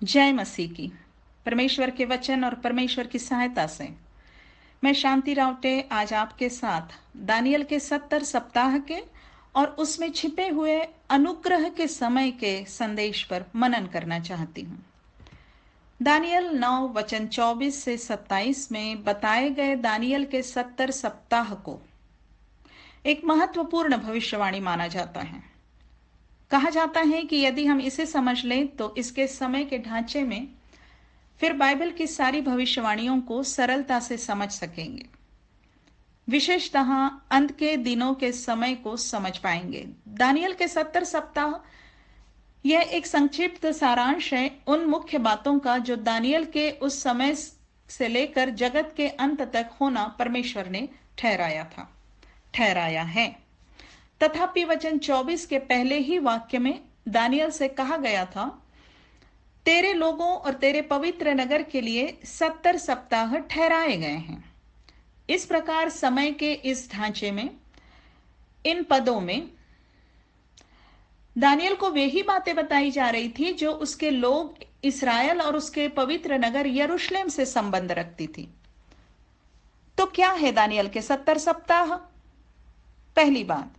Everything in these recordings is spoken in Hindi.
जय मसीह की। परमेश्वर के वचन और परमेश्वर की सहायता से मैं शांति रावटे आज आपके साथ दानियल के 70 सप्ताह के और उसमें छिपे हुए अनुग्रह के समय के संदेश पर मनन करना चाहती हूँ। दानियल 9 वचन 24 से 27 में बताए गए दानियल के 70 सप्ताह को एक महत्वपूर्ण भविष्यवाणी माना जाता है। कहा जाता है कि यदि हम इसे समझ लें तो इसके समय के ढांचे में फिर बाइबल की सारी भविष्यवाणियों को सरलता से समझ सकेंगे। विशेषतः अंत के दिनों के समय को समझ पाएंगे। दानियल के 70 सप्ताह यह एक संक्षिप्त सारांश है उन मुख्य बातों का जो दानियल के उस समय से लेकर जगत के अंत तक होना परमेश्वर ने ठहराया है। तथापि वचन 24 के पहले ही वाक्य में दानियल से कहा गया था, तेरे लोगों और तेरे पवित्र नगर के लिए 70 सप्ताह ठहराए गए हैं। इस प्रकार समय के इस ढांचे में इन पदों में दानियल को वे ही बातें बताई जा रही थी जो उसके लोग इस्राएल और उसके पवित्र नगर यरूशलेम से संबंध रखती थी। तो क्या है दानियल के 70 सप्ताह? पहली बात,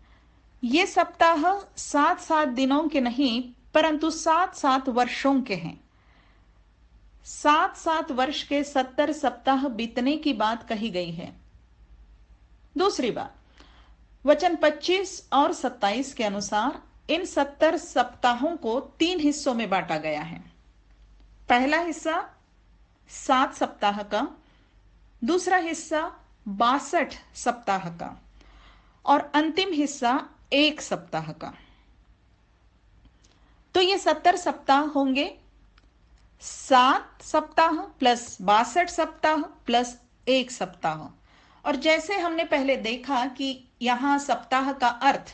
ये सप्ताह 7-7 दिनों के नहीं परंतु 7-7 वर्षों के हैं। 7-7 वर्ष के 70 सप्ताह बीतने की बात कही गई है। दूसरी बात, वचन 25 और 27 के अनुसार इन 70 सप्ताहों को 3 हिस्सों में बांटा गया है। पहला हिस्सा 7 सप्ताह का, दूसरा हिस्सा 62 सप्ताह का और अंतिम हिस्सा 1 सप्ताह का। तो ये 70 सप्ताह होंगे 7 सप्ताह प्लस 62 सप्ताह प्लस 1 सप्ताह। और जैसे हमने पहले देखा कि यहां सप्ताह का अर्थ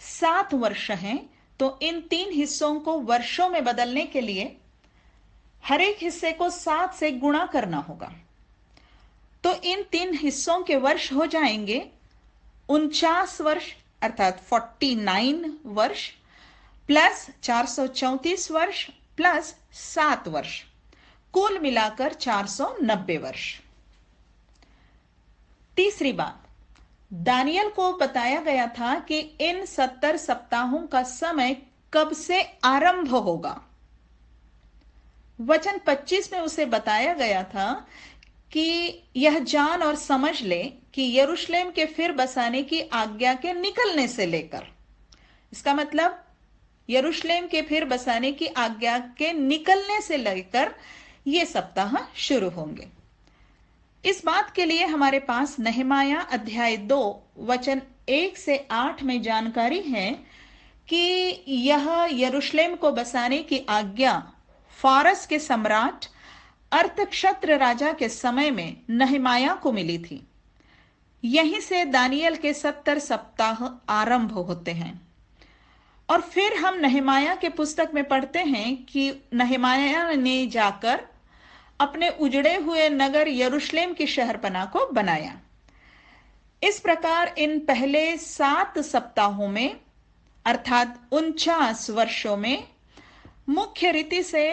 7 वर्ष है, तो इन 3 हिस्सों को वर्षों में बदलने के लिए हर एक हिस्से को 7 से गुणा करना होगा। तो इन 3 हिस्सों के वर्ष हो जाएंगे 49 वर्ष अर्थात 49 वर्ष प्लस 434 वर्ष प्लस 7 वर्ष, कुल मिलाकर 490 वर्ष। तीसरी बात, दानियल को बताया गया था कि इन 70 सप्ताहों का समय कब से आरंभ होगा। वचन 25 में उसे बताया गया था कि यह जान और समझ ले कि यरूशलेम के फिर बसाने की आज्ञा के निकलने से लेकर, इसका मतलब यरूशलेम के फिर बसाने की आज्ञा के निकलने से लेकर ये सप्ताह शुरू होंगे। इस बात के लिए हमारे पास नहमाया अध्याय 2 वचन 1 से 8 में जानकारी है कि यह यरूशलेम को बसाने की आज्ञा फारस के सम्राट अर्थक्षत्र राजा के समय में नहमाया को मिली थी। यहीं से दानियल के 70 सप्ताह आरंभ होते हैं। और फिर हम नहमाया के पुस्तक में पढ़ते हैं कि नहमाया ने जाकर अपने उजड़े हुए नगर यरूशलेम की शहरपनाह को बनाया। इस प्रकार इन पहले 7 सप्ताहों में अर्थात 49 वर्षों में मुख्य रीति से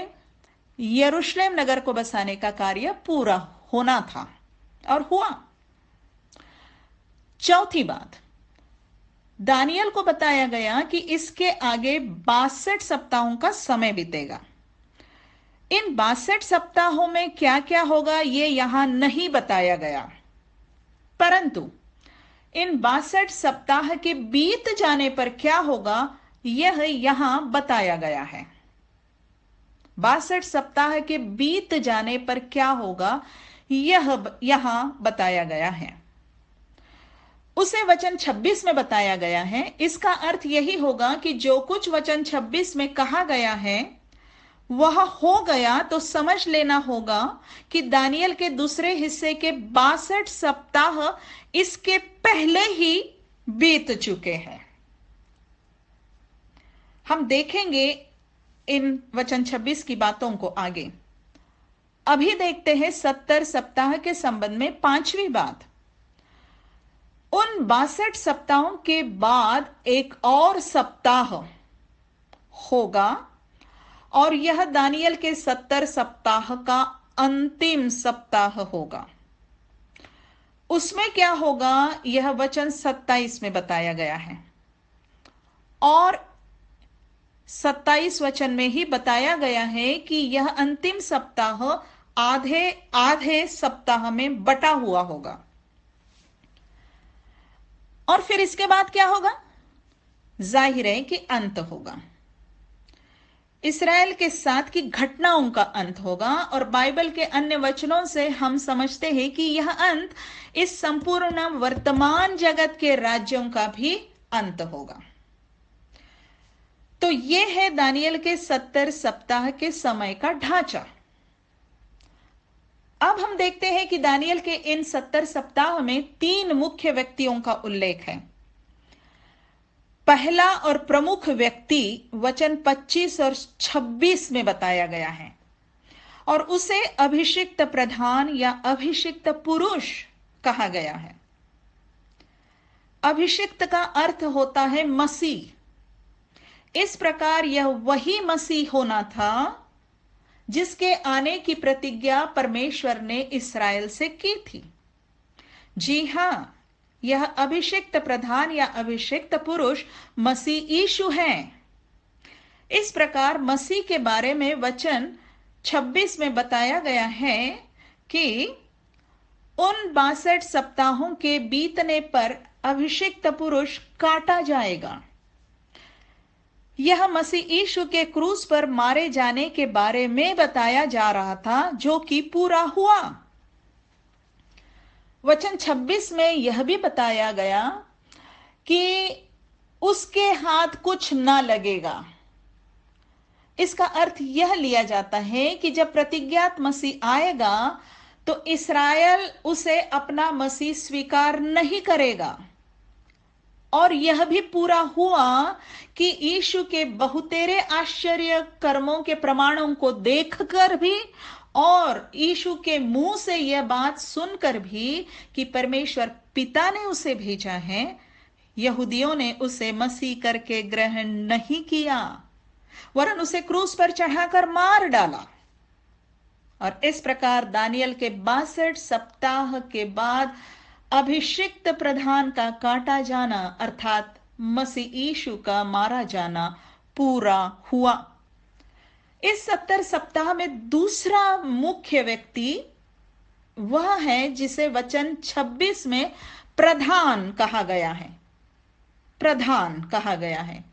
यरूशलेम नगर को बसाने का कार्य पूरा होना था और हुआ। चौथी बात, दानियल को बताया गया कि इसके आगे 62 सप्ताहों का समय बीतेगा। इन 62 सप्ताहों में क्या क्या होगा ये यहां नहीं बताया गया, परंतु इन 62 सप्ताह के बीत जाने पर क्या होगा यह यहां बताया गया है। 62 सप्ताह के बीत जाने पर क्या होगा यह यहां बताया गया है। उसे वचन 26 में बताया गया है। इसका अर्थ यही होगा कि जो कुछ वचन 26 में कहा गया है वह हो गया, तो समझ लेना होगा कि दानियल के दूसरे हिस्से के 62 सप्ताह इसके पहले ही बीत चुके हैं। हम देखेंगे इन वचन 26 की बातों को आगे। अभी देखते हैं 70 सप्ताह के संबंध में 5वीं बात। उन 62 सप्ताहों के बाद एक और सप्ताह होगा और यह दानियल के 70 सप्ताह का अंतिम सप्ताह होगा। उसमें क्या होगा, यह वचन 27 में बताया गया है। और 27 वचन में ही बताया गया है कि यह अंतिम सप्ताह आधे आधे सप्ताह में बटा हुआ होगा। और फिर इसके बाद क्या होगा? जाहिर है कि अंत होगा, इस्राएल के साथ की घटनाओं का अंत होगा। और बाइबल के अन्य वचनों से हम समझते हैं कि यह अंत इस संपूर्ण वर्तमान जगत के राज्यों का भी अंत होगा। तो यह है दानियल के 70 सप्ताह के समय का ढांचा। अब हम देखते हैं कि दानियल के इन 70 सप्ताह में 3 मुख्य व्यक्तियों का उल्लेख है। पहला और प्रमुख व्यक्ति वचन 25 और 26 में बताया गया है, और उसे अभिषिक्त प्रधान या अभिषिक्त पुरुष कहा गया है। अभिषिक्त का अर्थ होता है मसीह। इस प्रकार यह वही मसीह होना था जिसके आने की प्रतिज्ञा परमेश्वर ने इस्राएल से की थी। जी हां, यह अभिषिक्त प्रधान या अभिषिक्त पुरुष मसीह यीशु है। इस प्रकार मसीह के बारे में वचन 26 में बताया गया है कि उन 62 सप्ताहों के बीतने पर अभिषिक्त पुरुष काटा जाएगा। यह मसीह यीशु के क्रूस पर मारे जाने के बारे में बताया जा रहा था, जो कि पूरा हुआ। वचन 26 में यह भी बताया गया कि उसके हाथ कुछ ना लगेगा। इसका अर्थ यह लिया जाता है कि जब प्रतिज्ञात मसीह आएगा तो इस्राएल उसे अपना मसीह स्वीकार नहीं करेगा। और यह भी पूरा हुआ कि यीशु के बहुतेरे आश्चर्य कर्मों के प्रमाणों को देखकर भी और यीशु के मुंह से यह बात सुनकर भी कि परमेश्वर पिता ने उसे भेजा है, यहूदियों ने उसे मसीह करके ग्रहण नहीं किया, वरन उसे क्रूस पर चढ़ाकर मार डाला। और इस प्रकार दानियल के 62 सप्ताह के बाद अभिषिक्त प्रधान का काटा जाना अर्थात मसीह यीशु का मारा जाना पूरा हुआ। इस 70 सप्ताह में दूसरा मुख्य व्यक्ति वह है जिसे वचन 26 में प्रधान कहा गया है। प्रधान कहा गया है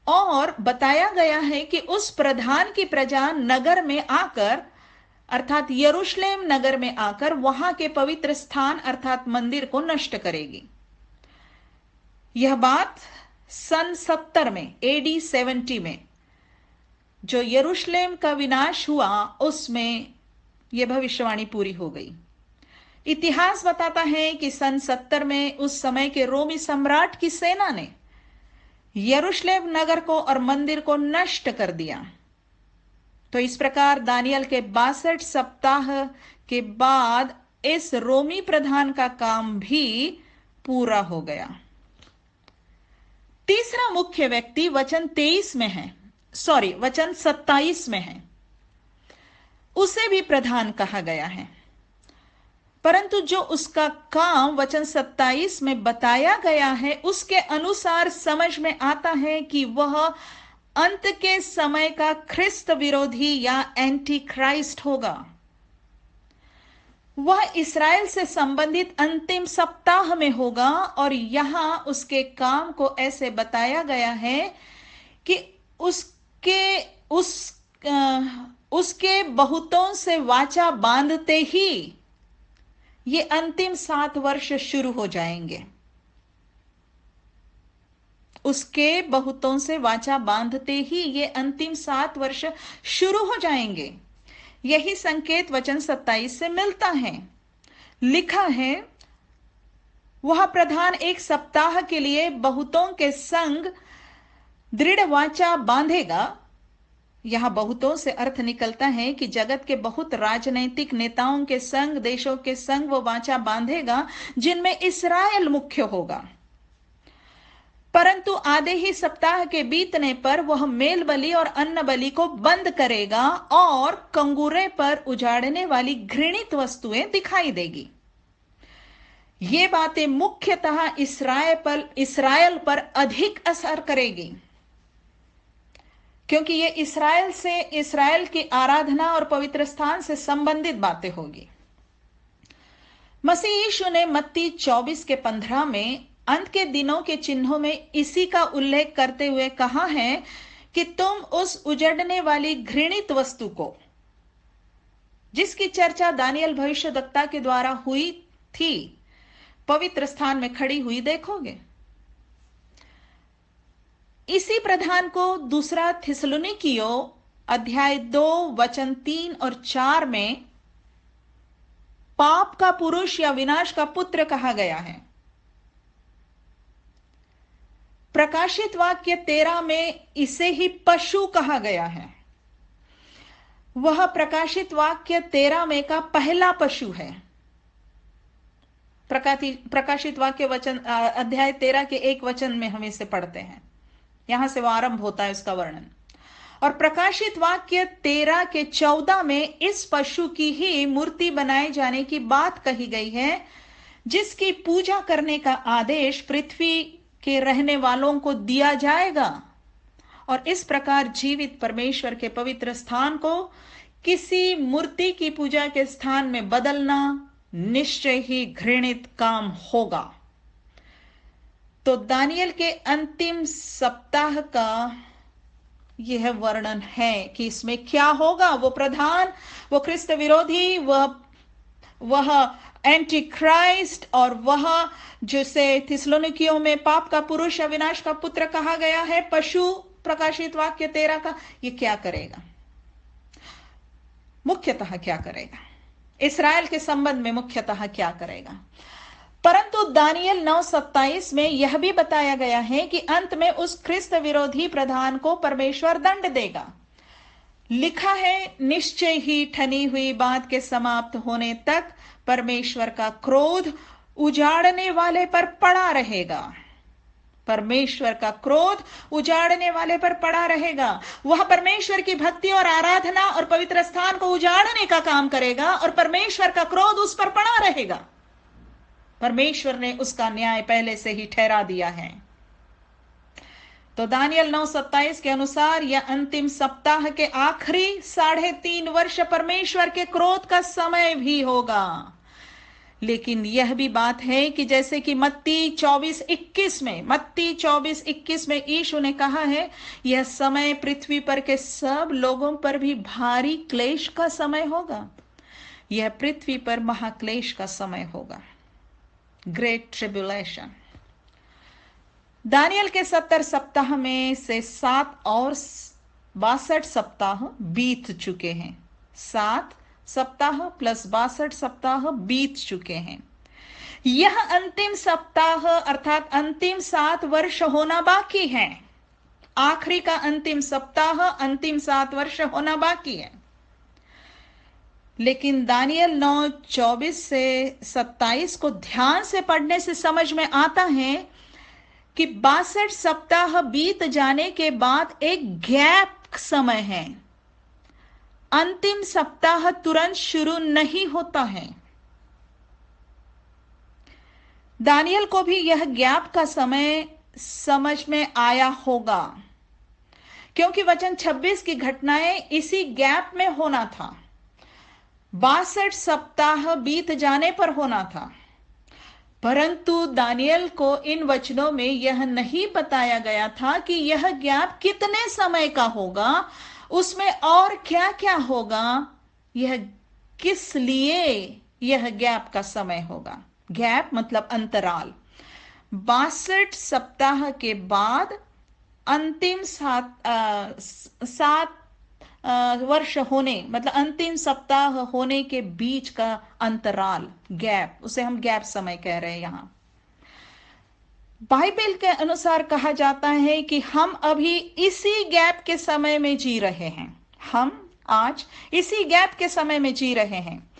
और बताया गया है कि उस प्रधान की प्रजा नगर में आकर अर्थात यरूशलेम नगर में आकर वहां के पवित्र स्थान अर्थात मंदिर को नष्ट करेगी। यह बात सन 70 में AD 70 में जो यरूशलेम का विनाश हुआ उसमें यह भविष्यवाणी पूरी हो गई। इतिहास बताता है कि सन 70 में उस समय के रोमी सम्राट की सेना ने यरूशलेम नगर को और मंदिर को नष्ट कर दिया। तो इस प्रकार दानियल के 62 सप्ताह के बाद इस रोमी प्रधान का काम भी पूरा हो गया। तीसरा मुख्य व्यक्ति वचन 23 में है, वचन 27 में है। उसे भी प्रधान कहा गया है, परंतु जो उसका काम वचन 27 में बताया गया है उसके अनुसार समझ में आता है कि वह अंत के समय का ख्रिस्त विरोधी या एंटी क्राइस्ट होगा। वह इस्राएल से संबंधित अंतिम सप्ताह में होगा और यहां उसके काम को ऐसे बताया गया है कि उसके बहुतों से वाचा बांधते ही ये अंतिम 7 वर्ष शुरू हो जाएंगे। उसके बहुतों से वाचा बांधते ही ये अंतिम 7 वर्ष शुरू हो जाएंगे। यही संकेत वचन 27 से मिलता है। लिखा है, वह प्रधान 1 सप्ताह के लिए बहुतों के संग दृढ़ वाचा बांधेगा। यहां बहुतों से अर्थ निकलता है कि जगत के बहुत राजनैतिक नेताओं के संग, देशों के संग वो वाचा बांधेगा जिनमें इस्राएल मुख्य होगा। परंतु आधे ही सप्ताह के बीतने पर वह मेल बलि और अन्न बलि को बंद करेगा और कंगूरे पर उजाड़ने वाली घृणित वस्तुएं दिखाई देगी। ये बातें मुख्यतः इस्राएल पर अधिक असर करेगी, क्योंकि ये इस्राएल की आराधना और पवित्र स्थान से संबंधित बातें होगी। मसीह यीशु ने मत्ती 24:15 में अंत के दिनों के चिन्हों में इसी का उल्लेख करते हुए कहा है कि तुम उस उजड़ने वाली घृणित वस्तु को, जिसकी चर्चा दानियल भविष्यद्वक्ता के द्वारा हुई थी, पवित्र स्थान में खड़ी हुई देखोगे। इसी प्रधान को दूसरा थिस्सलुनीकियों अध्याय 2 वचन 3 और 4 में पाप का पुरुष या विनाश का पुत्र कहा गया है। प्रकाशित वाक्य 13 में इसे ही पशु कहा गया है। वह प्रकाशित वाक्य 13 में का पहला पशु है। प्रकाशित वाक्य वचन अध्याय 13 के 1 वचन में हम इसे पढ़ते हैं। यहां से वह आरंभ होता है इसका वर्णन। और प्रकाशित वाक्य 13 के 14 में इस पशु की ही मूर्ति बनाए जाने की बात कही गई है, जिसकी पूजा करने का आदेश पृथ्वी के रहने वालों को दिया जाएगा। और इस प्रकार जीवित परमेश्वर के पवित्र स्थान को किसी मूर्ति की पूजा के स्थान में बदलना निश्चय ही घृणित काम होगा। तो दानियल के अंतिम सप्ताह का यह वर्णन है कि इसमें क्या होगा। वो प्रधान, वो ख्रिस्त विरोधी, वह एंटी क्राइस्ट, और वह जिसे थिस्सलुनीकियों में पाप का पुरुष या विनाश का पुत्र कहा गया है, पशु, प्रकाशित वाक्य 13 का, ये क्या करेगा? मुख्यतः क्या करेगा? इस्राएल के संबंध में मुख्यतः क्या करेगा? परंतु दानियल 9:27 में यह भी बताया गया है कि अंत में उस ख्रिस्त विरोधी प्रधान को परमेश्वर दंड देगा। लिखा है, निश्चय ही ठनी हुई बात के समाप्त होने तक परमेश्वर का क्रोध उजाड़ने वाले पर पड़ा रहेगा। परमेश्वर का क्रोध उजाड़ने वाले पर पड़ा रहेगा। वह परमेश्वर की भक्ति और आराधना और पवित्र स्थान को उजाड़ने का काम करेगा और परमेश्वर का क्रोध उस पर पड़ा रहेगा। परमेश्वर ने उसका न्याय पहले से ही ठहरा दिया है। तो दानियल 9:27 के अनुसार यह अंतिम सप्ताह के आखिरी 3.5 वर्ष परमेश्वर के क्रोध का समय भी होगा। लेकिन यह भी बात है कि जैसे कि मत्ती 24:21 में यीशु ने कहा है, यह समय पृथ्वी पर के सब लोगों पर भी भारी क्लेश का समय होगा। यह पृथ्वी पर महाक्लेश का समय होगा, ग्रेट ट्रिब्यूलेशन। दानियल के 70 सप्ताह में से 7 और 62 सप्ताह बीत चुके हैं। 7 सप्ताह प्लस 62 सप्ताह बीत चुके हैं। यह अंतिम सप्ताह अर्थात अंतिम 7 वर्ष होना बाकी है। आखिरी का अंतिम सप्ताह, अंतिम 7 वर्ष होना बाकी है। लेकिन दानियल 9:24 से 27 को ध्यान से पढ़ने से समझ में आता है कि 62 सप्ताह बीत जाने के बाद एक गैप समय है। अंतिम सप्ताह तुरंत शुरू नहीं होता है। दानियल को भी यह गैप का समय समझ में आया होगा, क्योंकि वचन 26 की घटनाएं इसी गैप में होना था। 62 सप्ताह बीत जाने पर होना था। परंतु दानियल को इन वचनों में यह नहीं बताया गया था कि यह गैप कितने समय का होगा, उसमें और क्या क्या होगा, यह किस लिए यह गैप का समय होगा। गैप मतलब अंतराल। 62 सप्ताह के बाद अंतिम 7 वर्ष होने, मतलब अंतिम सप्ताह होने के बीच का अंतराल, गैप, उसे हम गैप समय कह रहे हैं। यहां बाइबल के अनुसार कहा जाता है कि हम अभी इसी गैप के समय में जी रहे हैं। हम आज इसी गैप के समय में जी रहे हैं।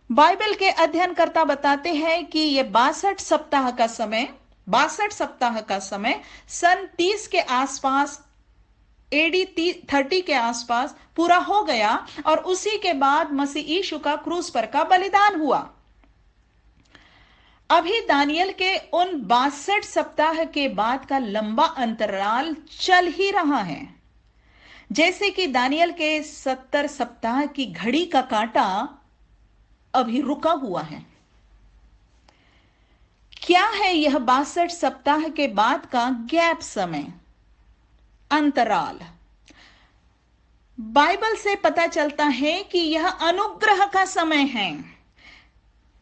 बाइबल के अध्ययनकर्ता बताते हैं कि यह 62 सप्ताह का समय 62 सप्ताह का समय सन 30 के आसपास, एडी 30 के आसपास पूरा हो गया और उसी के बाद मसीह यीशु का क्रूस पर का बलिदान हुआ। अभी दानियल के उन 62 सप्ताह के बाद का लंबा अंतराल चल ही रहा है, जैसे कि दानियल के 70 सप्ताह की घड़ी का कांटा अभी रुका हुआ है। क्या है यह 62 सप्ताह के बाद का गैप समय, अंतराल? बाइबल से पता चलता है कि यह अनुग्रह का समय है।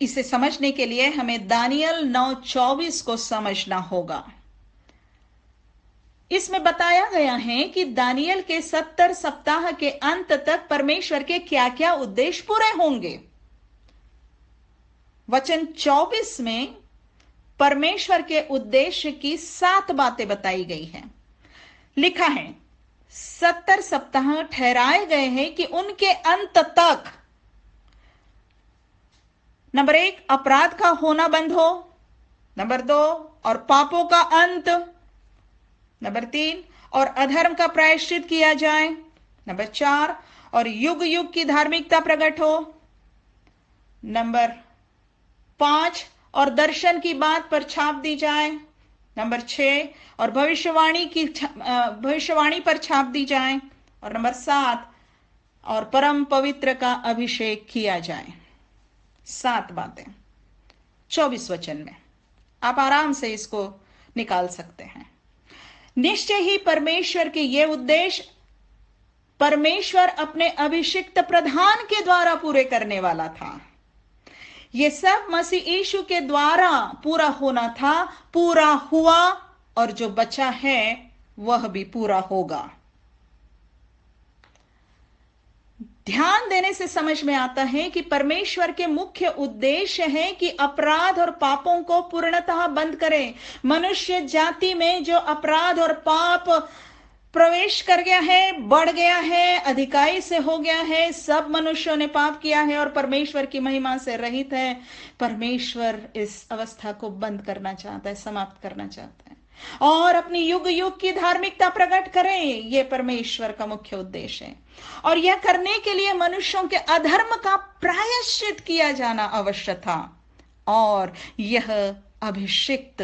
इसे समझने के लिए हमें दानियल 9:24 को समझना होगा। इसमें बताया गया है कि दानियल के 70 सप्ताह के अंत तक परमेश्वर के क्या क्या उद्देश्य पूरे होंगे। वचन 24 में परमेश्वर के उद्देश्य की 7 बातें बताई गई हैं। लिखा है 70 सप्ताह ठहराए गए हैं कि उनके अंत तक, नंबर 1, अपराध का होना बंद हो, नंबर 2, और पापों का अंत, नंबर 3, और अधर्म का प्रायश्चित किया जाए, नंबर 4, और युग युग की धार्मिकता प्रकट हो, नंबर 5, और दर्शन की बात पर छाप दी जाए, नंबर 6, और भविष्यवाणी पर छाप दी जाए, और नंबर 7, और परम पवित्र का अभिषेक किया जाए। 7 बातें 24 वचन में, आप आराम से इसको निकाल सकते हैं। निश्चय ही परमेश्वर के ये उद्देश्य परमेश्वर अपने अभिषिक्त प्रधान के द्वारा पूरे करने वाला था। ये सब मसीह यीशु के द्वारा पूरा होना था, पूरा हुआ, और जो बचा है वह भी पूरा होगा। ध्यान देने से समझ में आता है कि परमेश्वर के मुख्य उद्देश्य है कि अपराध और पापों को पूर्णतः बंद करें। मनुष्य जाति में जो अपराध और पाप प्रवेश कर गया है, बढ़ गया है, अधिकाई से हो गया है, सब मनुष्यों ने पाप किया है और परमेश्वर की महिमा से रहित है। परमेश्वर इस अवस्था को बंद करना चाहता है, समाप्त करना चाहता है और अपनी युग युग की धार्मिकता प्रकट करें। यह परमेश्वर का मुख्य उद्देश्य है और यह करने के लिए मनुष्यों के अधर्म का प्रायश्चित किया जाना आवश्यक था और यह अभिषिक्त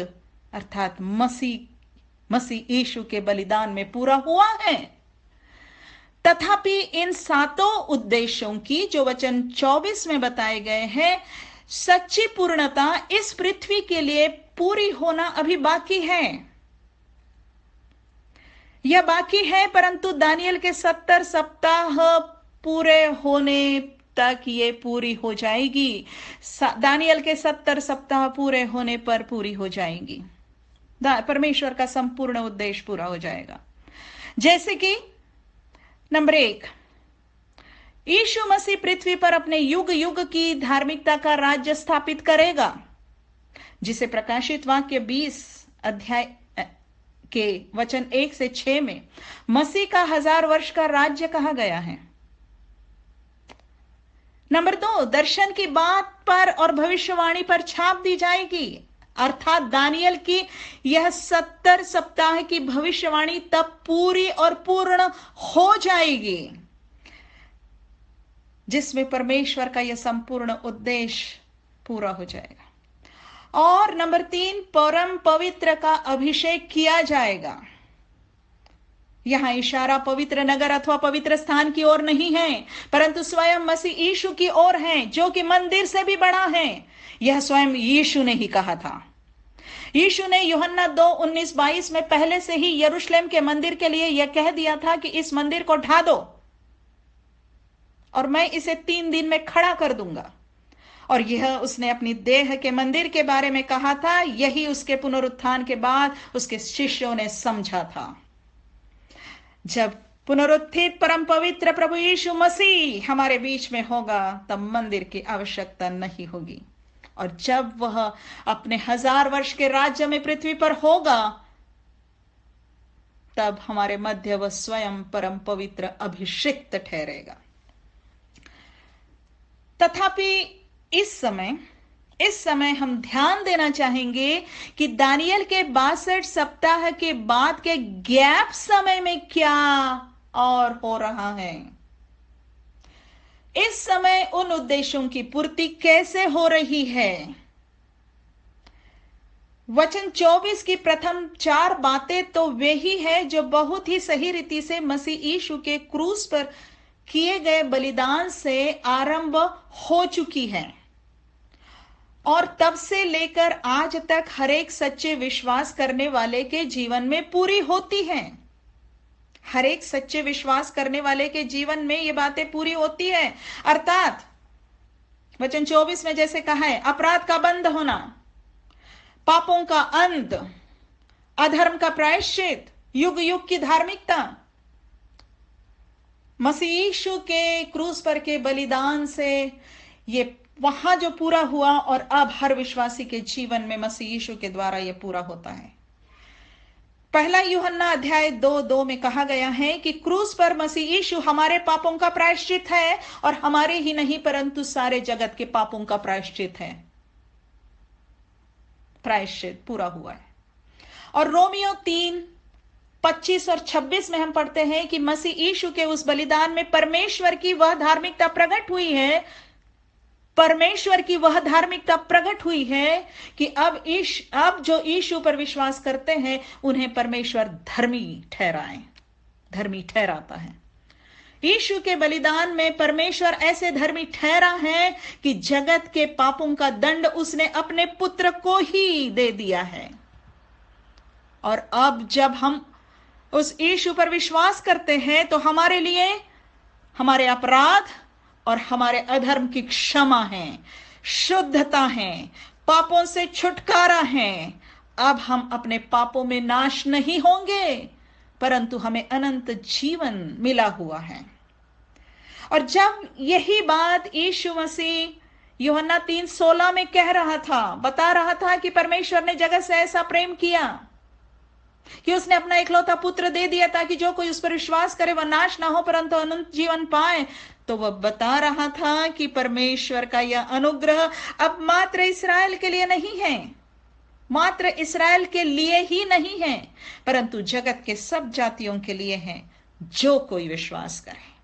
अर्थात मसीह यीशु के बलिदान में पूरा हुआ है। तथापि इन 7 उद्देश्यों की जो वचन 24 में बताए गए हैं, सच्ची पूर्णता इस पृथ्वी के लिए पूरी होना अभी बाकी है। यह बाकी है, परंतु दानियल के 70 सप्ताह पूरे होने तक ये पूरी हो जाएगी। दानियल के 70 सप्ताह पूरे होने पर पूरी हो जाएंगी। परमेश्वर का संपूर्ण उद्देश्य पूरा हो जाएगा। जैसे कि नंबर 1, यीशु मसीह पृथ्वी पर अपने युग युग की धार्मिकता का राज्य स्थापित करेगा, जिसे प्रकाशित वाक्य 20 अध्याय के वचन 1 से 6 में मसीह का 1000 वर्ष का राज्य कहा गया है। नंबर 2, दर्शन की बात पर और भविष्यवाणी पर छाप दी जाएगी, अर्थात दानियल की यह 70 सप्ताह की भविष्यवाणी तब पूरी और पूर्ण हो जाएगी, जिसमें परमेश्वर का यह संपूर्ण उद्देश्य पूरा हो जाएगा। और नंबर 3, परम पवित्र का अभिषेक किया जाएगा। यहां इशारा पवित्र नगर अथवा पवित्र स्थान की ओर नहीं है, परंतु स्वयं मसीह यीशु की ओर है, जो कि मंदिर से भी बड़ा है। यह स्वयं यीशु ने ही कहा था। यीशु ने यूहन्ना 2:19-22 में पहले से ही यरूशलेम के मंदिर के लिए यह कह दिया था कि इस मंदिर को ढा दो और मैं इसे 3 दिन में खड़ा कर दूंगा। और यह उसने अपनी देह के मंदिर के बारे में कहा था। यही उसके पुनरुत्थान के बाद उसके शिष्यों ने समझा था। जब पुनरुत्थित परम पवित्र प्रभु यीशु मसीह हमारे बीच में होगा, तब मंदिर की आवश्यकता नहीं होगी। और जब वह अपने 1000 वर्ष के राज्य में पृथ्वी पर होगा, तब हमारे मध्य वह स्वयं परम पवित्र अभिषिक्त ठहरेगा। तथापि इस समय इस समय हम ध्यान देना चाहेंगे कि दानियल के 62 सप्ताह के बाद के गैप समय में क्या और हो रहा है। इस समय उन उद्देश्यों की पूर्ति कैसे हो रही है। वचन 24 की प्रथम 4 बातें तो वे ही है जो बहुत ही सही रीति से मसीह यीशु के क्रूस पर किए गए बलिदान से आरंभ हो चुकी है और तब से लेकर आज तक हर एक सच्चे विश्वास करने वाले के जीवन में पूरी होती हैं। हर एक सच्चे विश्वास करने वाले के जीवन में ये बातें पूरी होती है। अर्थात वचन 24 में जैसे कहा है, अपराध का बंद होना, पापों का अंत, अधर्म का प्रायश्चित, युग युग की धार्मिकता, मसीह यीशु के क्रूस पर के बलिदान से ये वहां जो पूरा हुआ और अब हर विश्वासी के जीवन में मसीह यीशु के द्वारा यह पूरा होता है। पहला यूहन्ना अध्याय 2:2 में कहा गया है कि क्रूस पर मसीह यीशु हमारे पापों का प्रायश्चित है और हमारे ही नहीं परंतु सारे जगत के पापों का प्रायश्चित है। प्रायश्चित पूरा हुआ है। और रोमियो 3:25 और 26 में हम पढ़ते हैं कि मसीह यीशु के उस बलिदान में परमेश्वर की वह धार्मिकता प्रकट हुई है, परमेश्वर की वह धार्मिकता प्रकट हुई है कि अब जो यीशु पर विश्वास करते हैं उन्हें परमेश्वर धर्मी ठहराता है। यीशु के बलिदान में परमेश्वर ऐसे धर्मी ठहरा है कि जगत के पापों का दंड उसने अपने पुत्र को ही दे दिया है। और अब जब हम उस यीशु पर विश्वास करते हैं तो हमारे लिए हमारे अपराध और हमारे अधर्म की क्षमा है, शुद्धता है, पापों से छुटकारा है। अब हम अपने पापों में नाश नहीं होंगे परंतु हमें अनंत जीवन मिला हुआ है। और जब यही बात यीशु मसीह यूहन्ना 3:16 में कह रहा था, बता रहा था कि परमेश्वर ने जगत से ऐसा प्रेम किया कि उसने अपना इकलौता पुत्र दे दिया ताकि जो कोई उस पर विश्वास करे वह नाश ना हो परंतु अनंत जीवन पाए, तो वह बता रहा था कि परमेश्वर का यह अनुग्रह अब मात्र इस्राएल के लिए नहीं है, मात्र इस्राएल के लिए ही नहीं है परंतु जगत के सब जातियों के लिए है जो कोई विश्वास करे।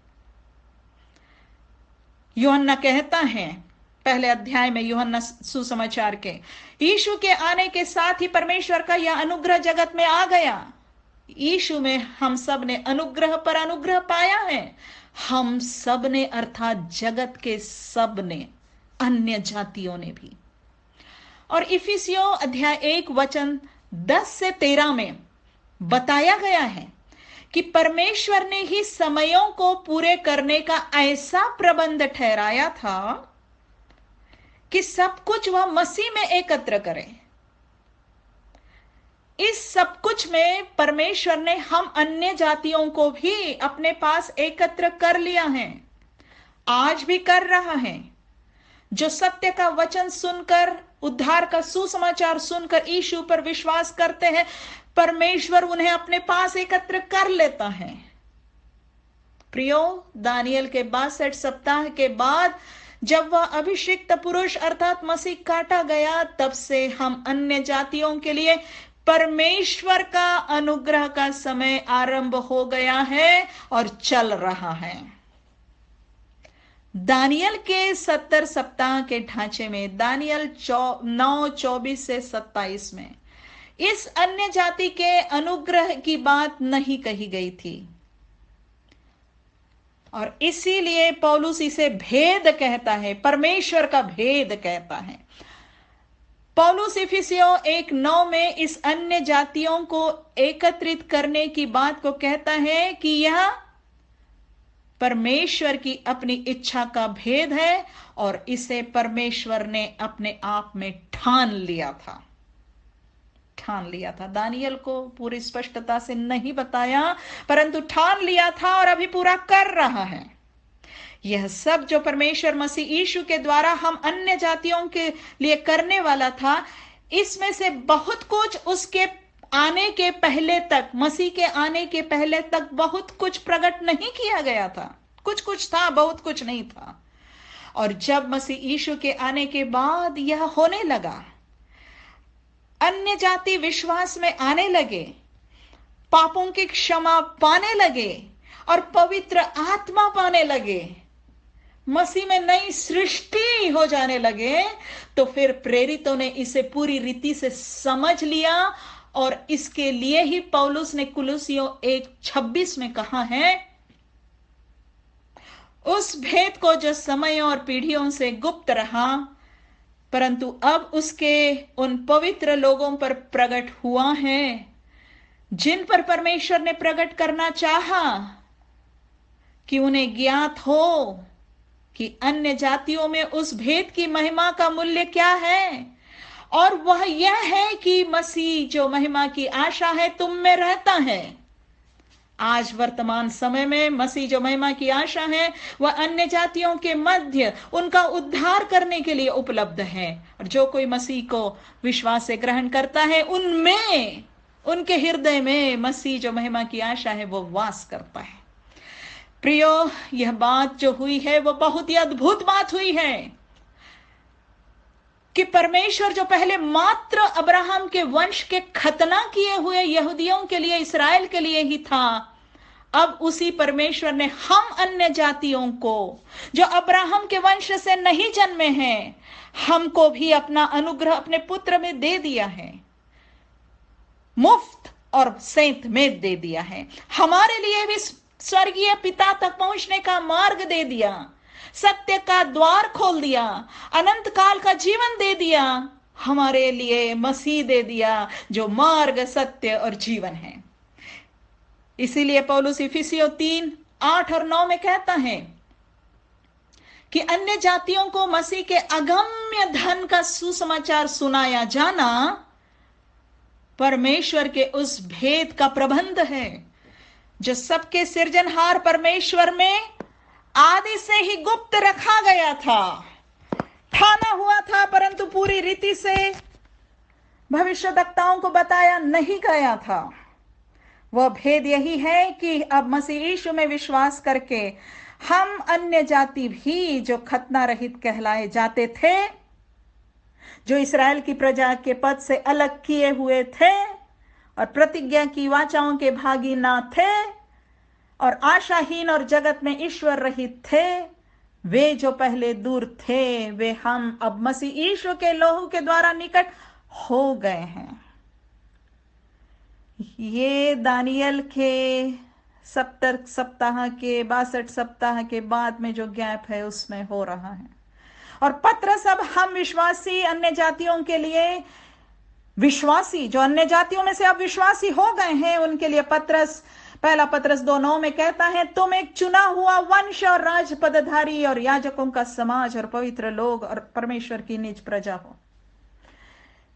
यूहन्ना कहता है पहले अध्याय में यूहन्ना सुसमाचार के, यीशु के आने के साथ ही परमेश्वर का यह अनुग्रह जगत में आ गया। यीशु में हम सब ने अनुग्रह पर अनुग्रह पाया है। हम सब ने अर्थात जगत के सब ने, अन्य जातियों ने भी। और इफिसियों अध्याय 1 वचन 10 से 13 में बताया गया है कि परमेश्वर ने ही समयों को पूरे करने का ऐसा प्रबंध ठहराया था कि सब कुछ वह मसीह में एकत्र करे। इस सब कुछ में परमेश्वर ने हम अन्य जातियों को भी अपने पास एकत्र कर लिया है, आज भी कर रहा है। जो सत्य का वचन सुनकर, उद्धार का सुसमाचार सुनकर यीशु पर विश्वास करते हैं, परमेश्वर उन्हें अपने पास एकत्र कर लेता है। प्रियो, दानियल के 62 सप्ताह के बाद जब वह अभिषिक्त पुरुष अर्थात मसीह काटा गया, तब से हम अन्य जातियों के लिए परमेश्वर का अनुग्रह का समय आरंभ हो गया है और चल रहा है। दानियल के 70 सप्ताह के ढांचे में दानियल 9:24 से 27 में इस अन्य जाति के अनुग्रह की बात नहीं कही गई थी और इसीलिए पौलुस इसे भेद कहता है, परमेश्वर का भेद कहता है। पौलुस इफिसियों 1:9 में इस अन्य जातियों को एकत्रित करने की बात को कहता है कि यह परमेश्वर की अपनी इच्छा का भेद है और इसे परमेश्वर ने अपने आप में ठान लिया था। दानियल को पूरी स्पष्टता से नहीं बताया परंतु ठान लिया था और अभी पूरा कर रहा है। यह सब जो परमेश्वर मसीह यीशु के द्वारा हम अन्य जातियों के लिए करने वाला था, इसमें से बहुत कुछ उसके आने के पहले तक, मसीह के आने के पहले तक बहुत कुछ प्रकट नहीं किया गया था। कुछ कुछ था, बहुत कुछ नहीं था। और जब मसीह यीशु के आने के बाद यह होने लगा, अन्य जाति विश्वास में आने लगे, पापों की क्षमा पाने लगे और पवित्र आत्मा पाने लगे, मसीह में नई सृष्टि हो जाने लगे, तो फिर प्रेरितों ने इसे पूरी रीति से समझ लिया। और इसके लिए ही पौलुस ने कुलुसियों 1:26 में कहा है, उस भेद को जो समयों और पीढ़ियों से गुप्त रहा, परंतु अब उसके उन पवित्र लोगों पर प्रकट हुआ है, जिन पर परमेश्वर ने प्रकट करना चाहा, कि उन्हें ज्ञात हो कि अन्य जातियों में उस भेद की महिमा का मूल्य क्या है, और वह यह है कि मसीह जो महिमा की आशा है तुम में रहता है। आज वर्तमान समय में मसीह जो महिमा की आशा है वह अन्य जातियों के मध्य उनका उद्धार करने के लिए उपलब्ध है, और जो कोई मसीह को विश्वास से ग्रहण करता है उनमें, उनके हृदय में मसीह जो महिमा की आशा है वो वास करता है। प्रियो, यह बात जो हुई है वो बहुत ही अद्भुत बात हुई है कि परमेश्वर जो पहले मात्र अब्राहम के वंश के खतना किए हुए यहूदियों के लिए, इसराइल के लिए ही था, अब उसी परमेश्वर ने हम अन्य जातियों को जो अब्राहम के वंश से नहीं जन्मे हैं, हमको भी अपना अनुग्रह अपने पुत्र में दे दिया है, मुफ्त और सेंत में दे दिया है। हमारे लिए भी स्वर्गीय पिता तक पहुंचने का मार्ग दे दिया, सत्य का द्वार खोल दिया, अनंत काल का जीवन दे दिया, हमारे लिए मसीह दे दिया जो मार्ग, सत्य और जीवन है। इसीलिए पौलुस इफिसियों 3:8 और 9 में कहता है कि अन्य जातियों को मसीह के अगम्य धन का सुसमाचार सुनाया जाना परमेश्वर के उस भेद का प्रबंध है जो सबके सृजनहार परमेश्वर में आदि से ही गुप्त रखा गया था, ठाना हुआ था, परंतु पूरी रीति से भविष्यवक्ताओं को बताया नहीं गया था। वह भेद यही है कि अब मसीह यीशु में विश्वास करके हम अन्य जाति भी जो खतना रहित कहलाए जाते थे, जो इस्राएल की प्रजा के पद से अलग किए हुए थे और प्रतिज्ञा की वाचाओं के भागी ना थे और आशाहीन और जगत में ईश्वर रहित थे, वे जो पहले दूर थे, वे हम अब मसीह यीशु के लहू के द्वारा निकट हो गए हैं। ये दानियल के 70 सप्ताह के 62 सप्ताह के बाद में जो गैप है उसमें हो रहा है। और पत्रस अब हम विश्वासी अन्य जातियों के लिए, विश्वासी जो अन्य जातियों में से अब विश्वासी हो गए हैं, उनके लिए पत्रस, पहला पत्रस 2:9 में कहता है, तुम एक चुना हुआ वंश और राज पदधारी और याजकों का समाज और पवित्र लोग और परमेश्वर की निज प्रजा हो।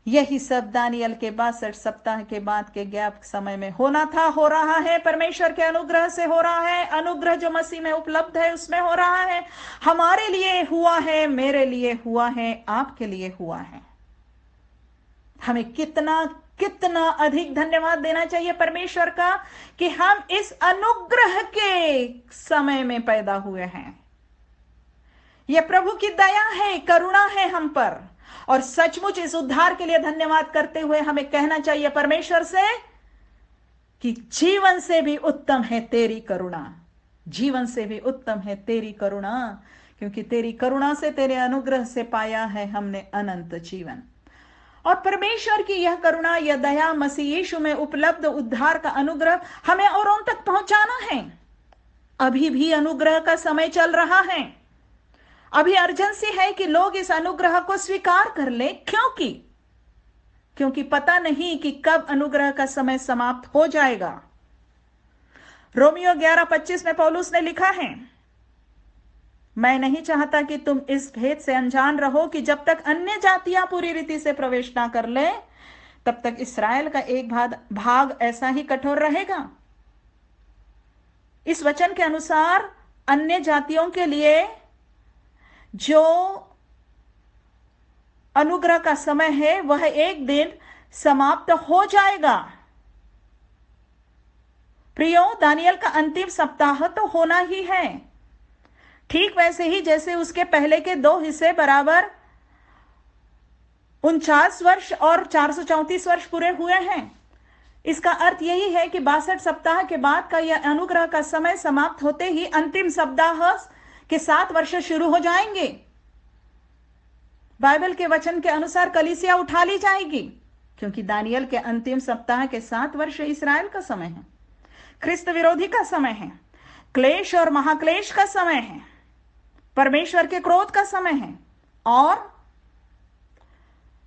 यही सब दानियल के 62 सप्ताह के बाद के गैप समय में होना था, हो रहा है, परमेश्वर के अनुग्रह से हो रहा है। अनुग्रह जो मसीह में उपलब्ध है उसमें हो रहा है, हमारे लिए हुआ है, मेरे लिए हुआ है, आपके लिए हुआ है। हमें कितना कितना अधिक धन्यवाद देना चाहिए परमेश्वर का कि हम इस अनुग्रह के समय में पैदा हुए हैं। यह प्रभु की दया है, करुणा है हम पर, और सचमुच इस उद्धार के लिए धन्यवाद करते हुए हमें कहना चाहिए परमेश्वर से कि जीवन से भी उत्तम है तेरी करुणा, जीवन से भी उत्तम है तेरी करुणा, क्योंकि तेरी करुणा से, तेरे अनुग्रह से पाया है हमने अनंत जीवन। और परमेश्वर की यह करुणा, यह दया, मसीह यीशु में उपलब्ध उद्धार का अनुग्रह हमें औरों तक पहुंचाना है। अभी भी अनुग्रह का समय चल रहा है, अभी अर्जेंसी है कि लोग इस अनुग्रह को स्वीकार कर ले, क्योंकि पता नहीं कि कब अनुग्रह का समय समाप्त हो जाएगा। रोमियो 11:25 में पौलुस ने लिखा है, मैं नहीं चाहता कि तुम इस भेद से अनजान रहो कि जब तक अन्य जातियां पूरी रीति से प्रवेश ना कर ले, तब तक इस्राएल का एक भाग ऐसा ही कठोर रहेगा। इस वचन के अनुसार अन्य जातियों के लिए जो अनुग्रह का समय है वह एक दिन समाप्त हो जाएगा। प्रियो, दानियल का अंतिम सप्ताह तो होना ही है। ठीक वैसे ही जैसे उसके पहले के 2 हिस्से बराबर 49 वर्ष और 434 वर्ष पूरे हुए हैं। इसका अर्थ यही है कि 62 सप्ताह के बाद का यह अनुग्रह का समय समाप्त होते ही अंतिम सप्ताह के 7 वर्ष शुरू हो जाएंगे। बाइबल के वचन के अनुसार कलीसिया उठा ली जाएगी, क्योंकि दानियल के अंतिम सप्ताह के 7 वर्ष इस्राएल का समय है, ख्रिस्त विरोधी का समय है, क्लेश और महाक्लेश का समय है, परमेश्वर के क्रोध का समय है। और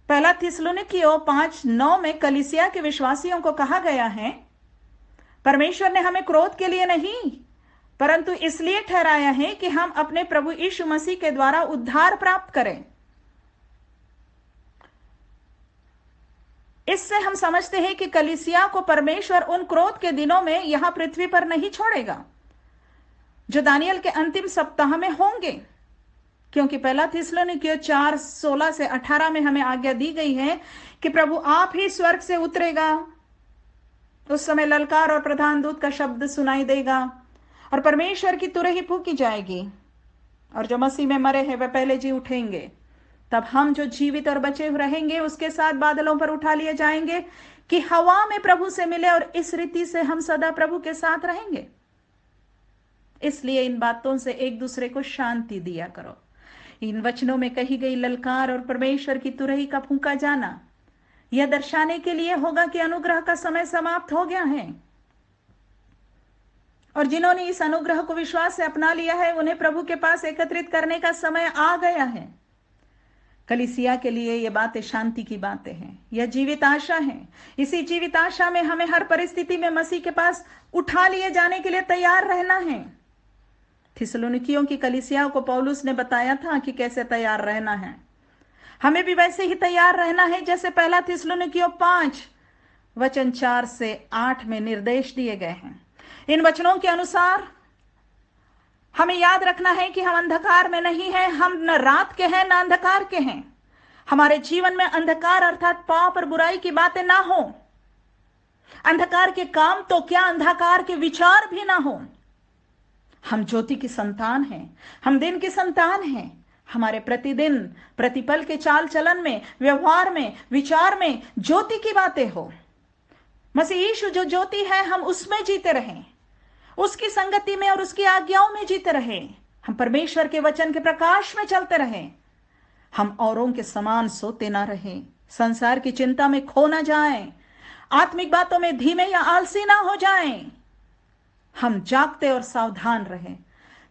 पहला थिस्सलुनीकियों 5:9 में कलीसिया के विश्वासियों को कहा गया है, परमेश्वर ने हमें क्रोध के लिए नहीं परंतु इसलिए ठहराया है कि हम अपने प्रभु यीशु मसीह के द्वारा उद्धार प्राप्त करें। इससे हम समझते हैं कि कलीसिया को परमेश्वर उन क्रोध के दिनों में यहां पृथ्वी पर नहीं छोड़ेगा जो दानियल के अंतिम सप्ताह में होंगे, क्योंकि पहला थिस्सलुनीकियों 4:16 से 18 में हमें आज्ञा दी गई है कि प्रभु आप ही स्वर्ग से उतरेगा। उस समय ललकार और प्रधान दूत का शब्द सुनाई देगा और परमेश्वर की तुरही फूंकी जाएगी, और जो मसीह में मरे हैं वे पहले जी उठेंगे। तब हम जो जीवित और बचे रहेंगे उसके साथ बादलों पर उठा लिए जाएंगे कि हवा में प्रभु से मिले, और इस रीति से हम सदा प्रभु के साथ रहेंगे। इसलिए इन बातों से एक दूसरे को शांति दिया करो। इन वचनों में कही गई ललकार और परमेश्वर की तुरही का फूंका जाना यह दर्शाने के लिए होगा कि अनुग्रह का समय समाप्त हो गया है, और जिन्होंने इस अनुग्रह को विश्वास से अपना लिया है उन्हें प्रभु के पास एकत्रित करने का समय आ गया है। कलीसिया के लिए ये बातें शांति की बातें हैं, यह जीवित आशा है। इसी जीवित आशा में हमें हर परिस्थिति में मसीह के पास उठा लिए जाने के लिए तैयार रहना है। थिस्सलुनीकियों की कलीसिया को पौलुस ने बताया था कि कैसे तैयार रहना है। हमें भी वैसे ही तैयार रहना है जैसे पहला थिस्सलुनीकियों 5:4 से 8 में निर्देश दिए गए हैं। इन वचनों के अनुसार हमें याद रखना है कि हम अंधकार में नहीं हैं, हम न रात के हैं न अंधकार के हैं। हमारे जीवन में अंधकार अर्थात पाप और बुराई की बातें ना हो, अंधकार के काम तो क्या अंधकार के विचार भी ना हो। हम ज्योति की संतान हैं, हम दिन की संतान हैं। हमारे प्रतिदिन प्रतिपल के चाल चलन में, व्यवहार में, विचार में ज्योति की बातें हो। मसीह यीशु जो ज्योति है हम उसमें जीते रहें, उसकी संगति में और उसकी आज्ञाओं में जीते रहें। हम परमेश्वर के वचन के प्रकाश में चलते रहें। हम औरों के समान सोते ना रहें, संसार की चिंता में खो ना जाएं, आत्मिक बातों में धीमे या आलसी ना हो जाएं। हम जागते और सावधान रहें,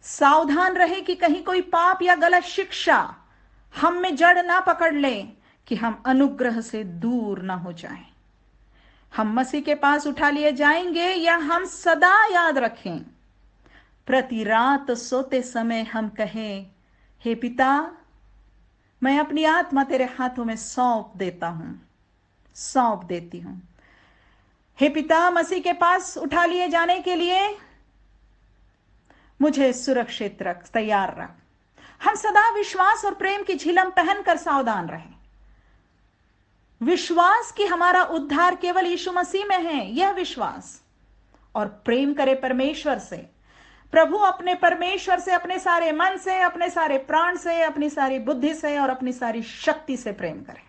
सावधान रहे कि कहीं कोई पाप या गलत शिक्षा हम में जड़ ना पकड़ ले कि हम अनुग्रह से दूर ना हो जाएं। हम मसीह के पास उठा लिए जाएंगे या हम सदा याद रखें, प्रति रात सोते समय हम कहें, हे पिता मैं अपनी आत्मा तेरे हाथों में सौंप देता हूं, सौंप देती हूं। हे पिता, मसीह के पास उठा लिए जाने के लिए मुझे सुरक्षित रख, तैयार रख। हम सदा विश्वास और प्रेम की झिलम पहनकर सावधान रहें। विश्वास कि हमारा उद्धार केवल यीशु मसीह में है, यह विश्वास, और प्रेम करे परमेश्वर से। प्रभु अपने परमेश्वर से अपने सारे मन से, अपने सारे प्राण से, अपनी सारी बुद्धि से और अपनी सारी शक्ति से प्रेम करें,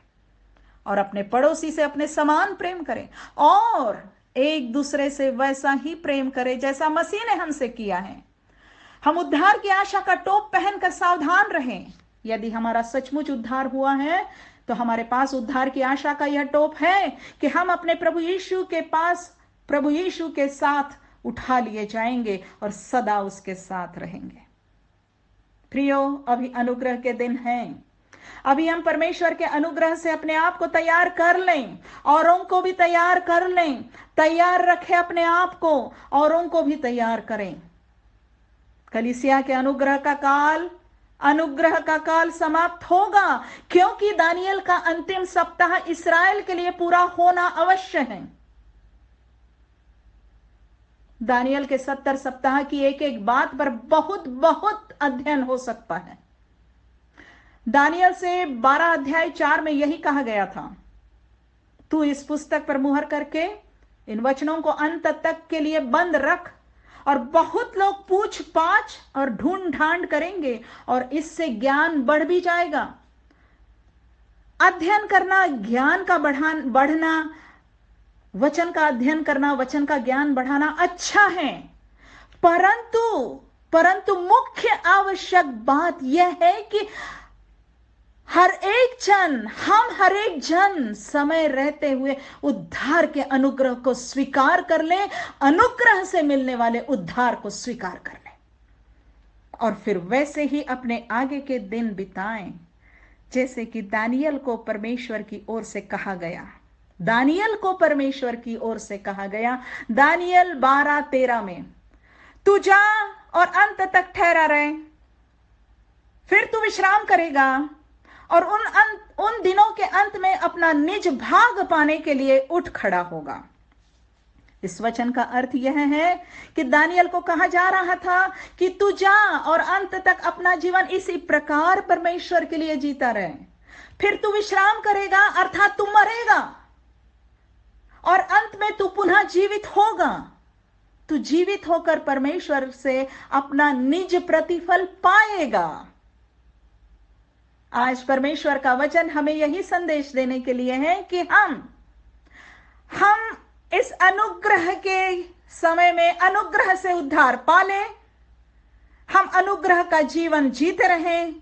और अपने पड़ोसी से अपने समान प्रेम करें, और एक दूसरे से वैसा ही प्रेम करें जैसा मसीह ने हमसे किया है। हम उद्धार की आशा का टोप पहनकर सावधान रहें। यदि हमारा सचमुच उद्धार हुआ है तो हमारे पास उद्धार की आशा का यह टोप है कि हम अपने प्रभु यीशु के पास, प्रभु यीशु के साथ उठा लिए जाएंगे और सदा उसके साथ रहेंगे। प्रियो, अभी अनुग्रह के दिन हैं। अभी हम परमेश्वर के अनुग्रह से अपने आप को तैयार कर लें, औरों को भी तैयार कर लें। तैयार रखें अपने आप को, औरों को भी तैयार करें। कलीसिया के अनुग्रह का काल समाप्त होगा, क्योंकि दानियल का अंतिम सप्ताह इस्राएल के लिए पूरा होना अवश्य है। दानियल के 70 सप्ताह की एक एक बात पर बहुत बहुत अध्ययन हो सकता है। दानियल से 12 अध्याय 4 में यही कहा गया था, तू इस पुस्तक पर मुहर करके इन वचनों को अंत तक के लिए बंद रख और बहुत लोग पूछ पाछ और ढूंढ ढांड करेंगे और इससे ज्ञान बढ़ भी जाएगा। अध्ययन करना, ज्ञान का बढ़ना, वचन का अध्ययन करना, वचन का ज्ञान बढ़ाना अच्छा है, परंतु मुख्य आवश्यक बात यह है कि हर एक जन समय रहते हुए उद्धार के अनुग्रह को स्वीकार कर ले, अनुग्रह से मिलने वाले उद्धार को स्वीकार कर ले और फिर वैसे ही अपने आगे के दिन बिताएं जैसे कि दानियल को परमेश्वर की ओर से कहा गया। दानियल को परमेश्वर की ओर से कहा गया, दानियल 12:13 में, तू जा और अंत तक ठहरा रहे, फिर तू विश्राम करेगा और उन दिनों के अंत में अपना निज भाग पाने के लिए उठ खड़ा होगा। इस वचन का अर्थ यह है कि दानियल को कहा जा रहा था कि तू जा और अंत तक अपना जीवन इसी प्रकार परमेश्वर के लिए जीता रहे, फिर तू विश्राम करेगा, अर्थात तू मरेगा और अंत में तू पुनः जीवित होगा। तू जीवित होकर परमेश्वर से अपना निज प्रतिफल पाएगा। आज परमेश्वर का वचन हमें यही संदेश देने के लिए है कि हम इस अनुग्रह के समय में अनुग्रह से उद्धार पाले, हम अनुग्रह का जीवन जीते रहें,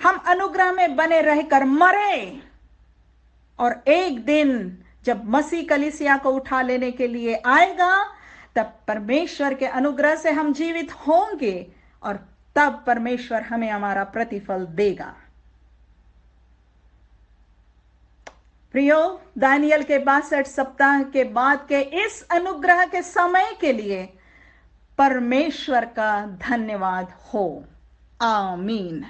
हम अनुग्रह में बने रहकर मरे और एक दिन जब मसीह कलीसिया को उठा लेने के लिए आएगा तब परमेश्वर के अनुग्रह से हम जीवित होंगे और तब परमेश्वर हमें हमारा प्रतिफल देगा। प्रियो, दानियल के 62 सप्ताह के बाद के इस अनुग्रह के समय के लिए परमेश्वर का धन्यवाद हो। आमीन।